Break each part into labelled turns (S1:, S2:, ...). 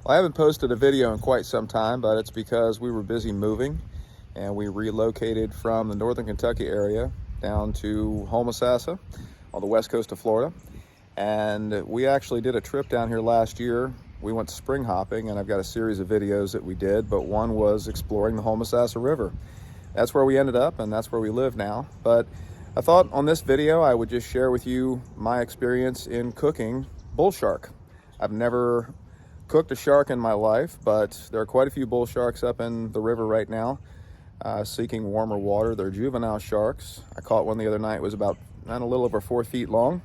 S1: Well, I haven't posted a video in quite some time, but it's because we were busy moving and we relocated from the northern Kentucky area down to Homosassa on the west coast of Florida. And we actually did a trip down here last year. We went spring hopping, and I've got a series of videos that we did, but one was exploring the Homosassa River. That's where we ended up, and that's where we live now. But I thought on this video I would just share with you my experience in cooking bull shark. I've never cooked a shark in my life, but there are quite a few bull sharks up in the river right now seeking warmer water. They're juvenile sharks. I caught one the other night. It was about a little over 4 feet long,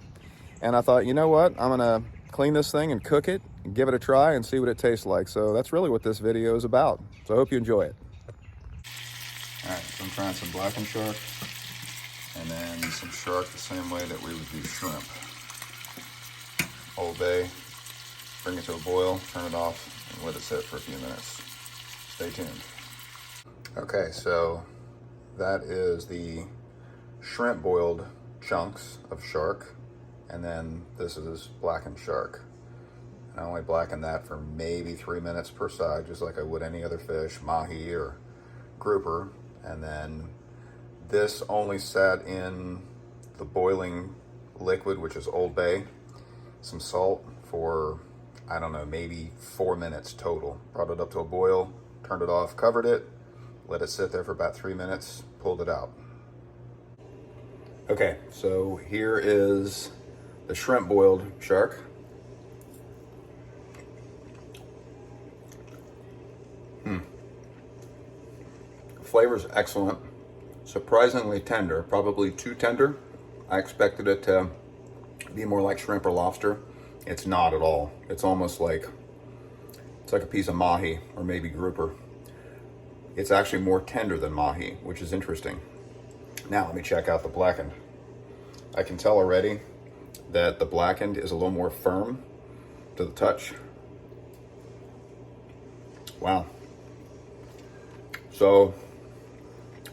S1: and I thought, you know what, I'm gonna clean this thing and cook it and give it a try and see what it tastes like. So that's really what this video is about. So I hope you enjoy it. All right, so I'm trying some blackened shark and then some shark the same way that we would do shrimp. Old Bay. Bring it to a boil, turn it off, and let it sit for a few minutes. Stay tuned. Okay, so that is the shrimp boiled chunks of shark, and then this is blackened shark. And I only blacken that for maybe 3 minutes per side, just like I would any other fish, mahi or grouper. And then this only sat in the boiling liquid, which is Old Bay, some salt for, I don't know, maybe 4 minutes total. Brought it up to a boil, turned it off, covered it, let it sit there for about 3 minutes, pulled it out. Okay, so here is the shrimp boiled shark. Flavor's excellent, surprisingly tender, probably too tender. I expected it to be more like shrimp or lobster. It's not at all. It's almost like, it's like a piece of mahi or maybe grouper. It's actually more tender than mahi, which is interesting. Now let me check out the blackened. I can tell already that the blackened is a little more firm to the touch. Wow. So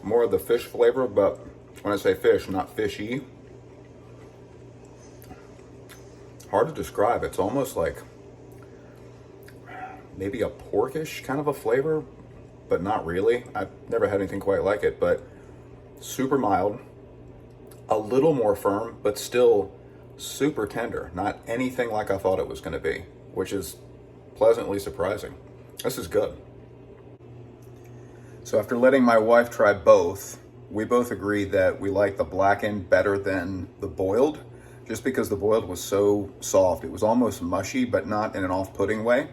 S1: more of the fish flavor, but when I say fish, not fishy. Hard to describe. It's almost like maybe a porkish kind of a flavor, but not really. I've never had anything quite like it, but super mild, a little more firm, but still super tender. Not anything like I thought it was going to be, which is pleasantly surprising. This is good. So after letting my wife try both, we both agreed that we like the blackened better than the boiled, just because the boiled was so soft. It was almost mushy, but not in an off-putting way.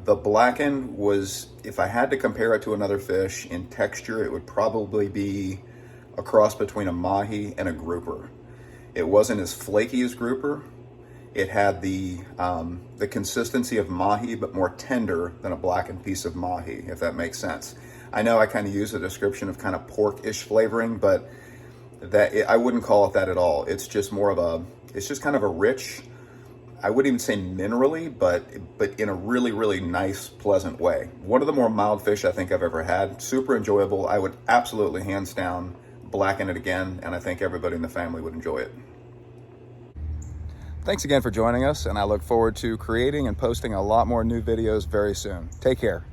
S1: The blackened was, if I had to compare it to another fish in texture, it would probably be a cross between a mahi and a grouper. It wasn't as flaky as grouper. It had the consistency of mahi, but more tender than a blackened piece of mahi, if that makes sense. I know I kind of use a description of kind of pork-ish flavoring, but I wouldn't call it that at all. It's just more of it's just kind of a rich, I wouldn't even say minerally, but in a really, really nice, pleasant way. One of the more mild fish I think I've ever had. Super enjoyable. I would absolutely, hands down, blacken it again, and I think everybody in the family would enjoy it. Thanks again for joining us, and I look forward to creating and posting a lot more new videos very soon. Take care.